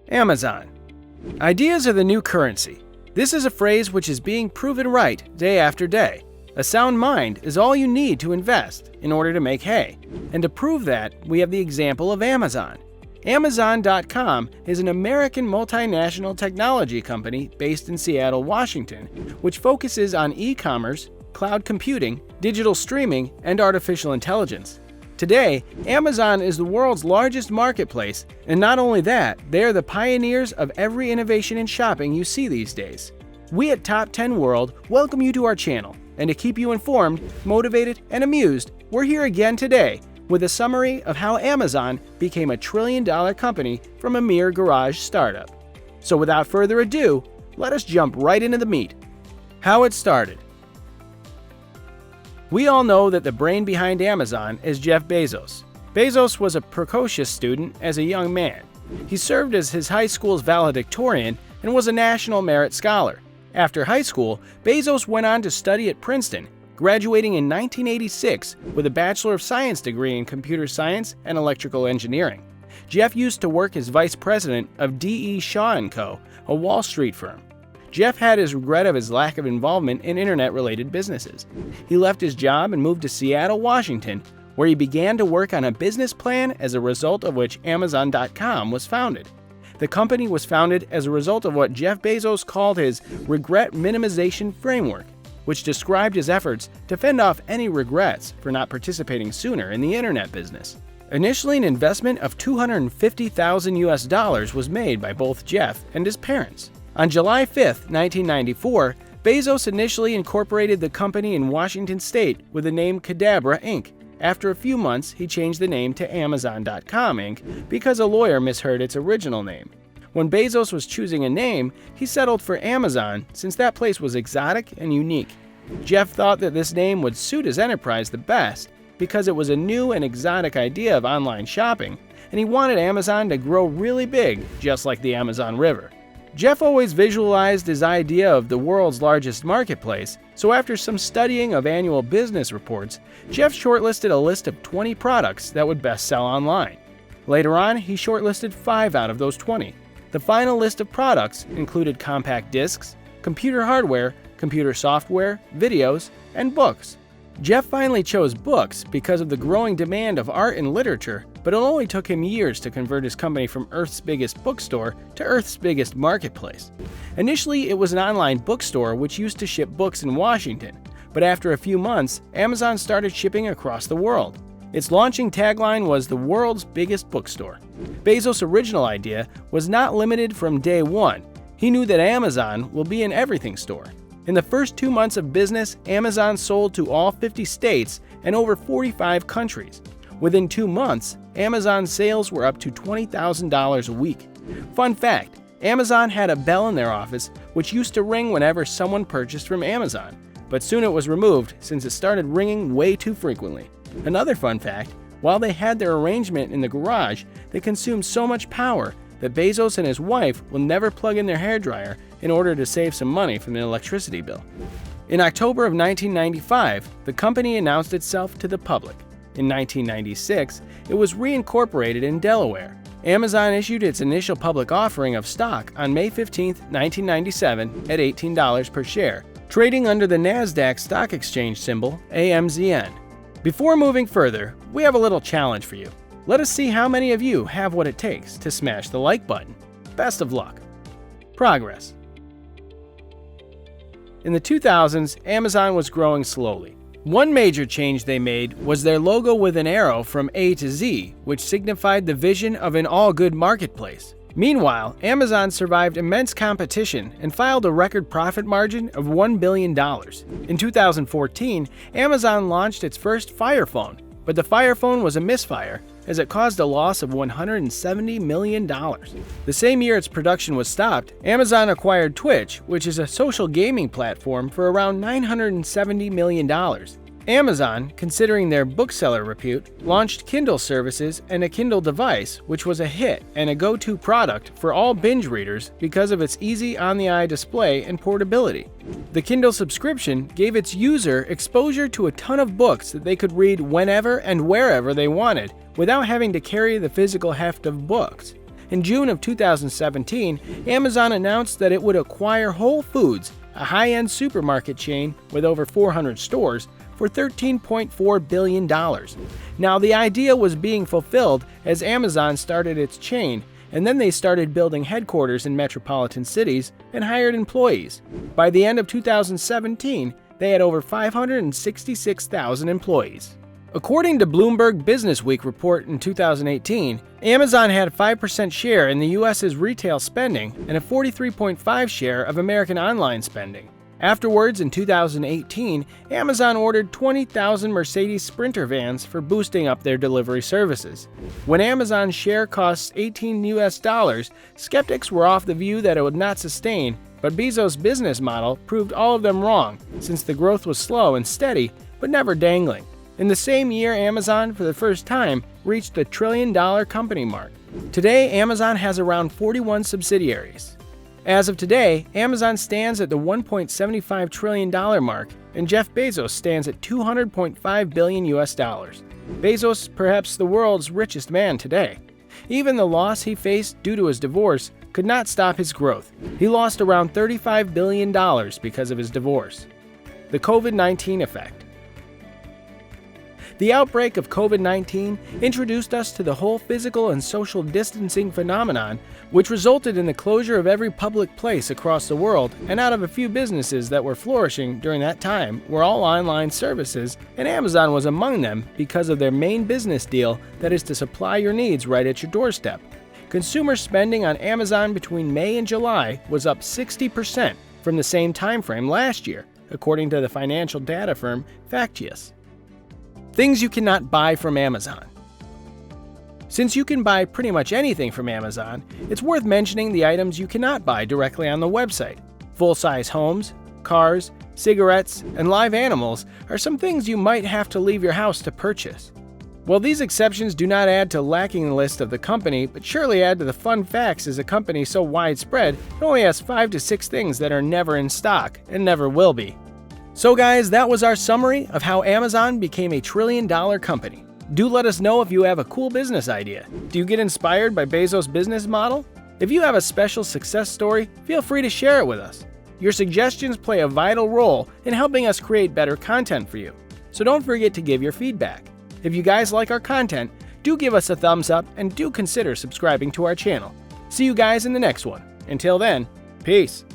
Amazon. Ideas are the new currency. This is a phrase which is being proven right day after day. A sound mind is all you need to invest in order to make hay. And to prove that, we have the example of Amazon. Amazon.com is an American multinational technology company based in Seattle, Washington, which focuses on e-commerce, cloud computing, digital streaming, and artificial intelligence. Today, Amazon is the world's largest marketplace, and not only that, they are the pioneers of every innovation in shopping you see these days. We at Top 10 World welcome you to our channel, and to keep you informed, motivated, and amused, we're here again today with a summary of how Amazon became a trillion-dollar company from a mere garage startup. So without further ado, let us jump right into the meat. How it started. We all know that the brain behind Amazon is Jeff Bezos. Bezos was a precocious student as a young man. He served as his high school's valedictorian and was a National Merit Scholar. After high school, Bezos went on to study at Princeton, graduating in 1986 with a Bachelor of Science degree in Computer Science and Electrical Engineering. Jeff used to work as vice president of D.E. Shaw & Co., a Wall Street firm. Jeff had his regret of his lack of involvement in internet-related businesses. He left his job and moved to Seattle, Washington, where he began to work on a business plan as a result of which Amazon.com was founded. The company was founded as a result of what Jeff Bezos called his regret minimization framework, which described his efforts to fend off any regrets for not participating sooner in the internet business. Initially, an investment of $250,000 was made by both Jeff and his parents. On July 5, 1994, Bezos initially incorporated the company in Washington state with the name Cadabra Inc. After a few months, he changed the name to Amazon.com Inc. because a lawyer misheard its original name. When Bezos was choosing a name, he settled for Amazon since that place was exotic and unique. Jeff thought that this name would suit his enterprise the best because it was a new and exotic idea of online shopping, and he wanted Amazon to grow really big, just like the Amazon River. Jeff always visualized his idea of the world's largest marketplace, so after some studying of annual business reports, Jeff shortlisted a list of 20 products that would best sell online. Later on, he shortlisted 5 out of those 20. The final list of products included compact discs, computer hardware, computer software, videos, and books. Jeff finally chose books because of the growing demand of art and literature, but it only took him years to convert his company from Earth's biggest bookstore to Earth's biggest marketplace. Initially, it was an online bookstore which used to ship books in Washington, but after a few months, Amazon started shipping across the world. Its launching tagline was the world's biggest bookstore. Bezos' original idea was not limited from day one. He knew that Amazon will be an everything store. In the first 2 months of business, Amazon sold to all 50 states and over 45 countries. Within 2 months, Amazon sales were up to $20,000 a week. Fun fact, Amazon had a bell in their office which used to ring whenever someone purchased from Amazon, but soon it was removed since it started ringing way too frequently. Another fun fact, while they had their arrangement in the garage, they consumed so much power that Bezos and his wife will never plug in their hairdryer in order to save some money from the electricity bill. In October of 1995, the company announced itself to the public. In 1996, it was reincorporated in Delaware. Amazon issued its initial public offering of stock on May 15, 1997 at $18 per share, trading under the NASDAQ stock exchange symbol AMZN. Before moving further, we have a little challenge for you. Let us see how many of you have what it takes to smash the like button. Best of luck. Progress. In the 2000s, Amazon was growing slowly. One major change they made was their logo with an arrow from A to Z, which signified the vision of an all-good marketplace. Meanwhile, Amazon survived immense competition and filed a record profit margin of $1 billion. In 2014, Amazon launched its first Fire Phone, but the Fire Phone was a misfire as it caused a loss of $170 million. The same year its production was stopped, Amazon acquired Twitch, which is a social gaming platform, for around $970 million. Amazon, considering their bookseller repute, launched Kindle services and a Kindle device, which was a hit and a go-to product for all binge readers because of its easy on-the-eye display and portability. The Kindle subscription gave its user exposure to a ton of books that they could read whenever and wherever they wanted, without having to carry the physical heft of books. In June of 2017, Amazon announced that it would acquire Whole Foods, a high-end supermarket chain with over 400 stores, for $13.4 billion. Now, the idea was being fulfilled as Amazon started its chain, and then they started building headquarters in metropolitan cities and hired employees. By the end of 2017, they had over 566,000 employees. According to Bloomberg Businessweek report in 2018, Amazon had a 5% share in the U.S.'s retail spending and a 43.5% share of American online spending. Afterwards, in 2018, Amazon ordered 20,000 Mercedes Sprinter vans for boosting up their delivery services. When Amazon's share costs $18, skeptics were of the view that it would not sustain, but Bezos' business model proved all of them wrong, since the growth was slow and steady, but never dangling. In the same year, Amazon, for the first time, reached the $1 trillion company mark. Today, Amazon has around 41 subsidiaries. As of today, Amazon stands at the $1.75 trillion mark, and Jeff Bezos stands at $200.5 billion. Bezos, perhaps the world's richest man today. Even the loss he faced due to his divorce could not stop his growth. He lost around $35 billion because of his divorce. The COVID-19 effect. The outbreak of COVID-19 introduced us to the whole physical and social distancing phenomenon, which resulted in the closure of every public place across the world, and out of a few businesses that were flourishing during that time were all online services, and Amazon was among them because of their main business deal, that is to supply your needs right at your doorstep. Consumer spending on Amazon between May and July was up 60% from the same time frame last year, according to the financial data firm Factious. Things you cannot buy from Amazon. Since you can buy pretty much anything from Amazon, it's worth mentioning the items you cannot buy directly on the website. Full-size homes, cars, cigarettes, and live animals are some things you might have to leave your house to purchase. While these exceptions do not add to lacking the list of the company, but surely add to the fun facts as a company so widespread, it only has 5 to 6 things that are never in stock and never will be. So guys, that was our summary of how Amazon became a $1 trillion company. Do let us know if you have a cool business idea. Do you get inspired by Bezos' business model? If you have a special success story, feel free to share it with us. Your suggestions play a vital role in helping us create better content for you. So don't forget to give your feedback. If you guys like our content, do give us a thumbs up and do consider subscribing to our channel. See you guys in the next one. Until then, peace.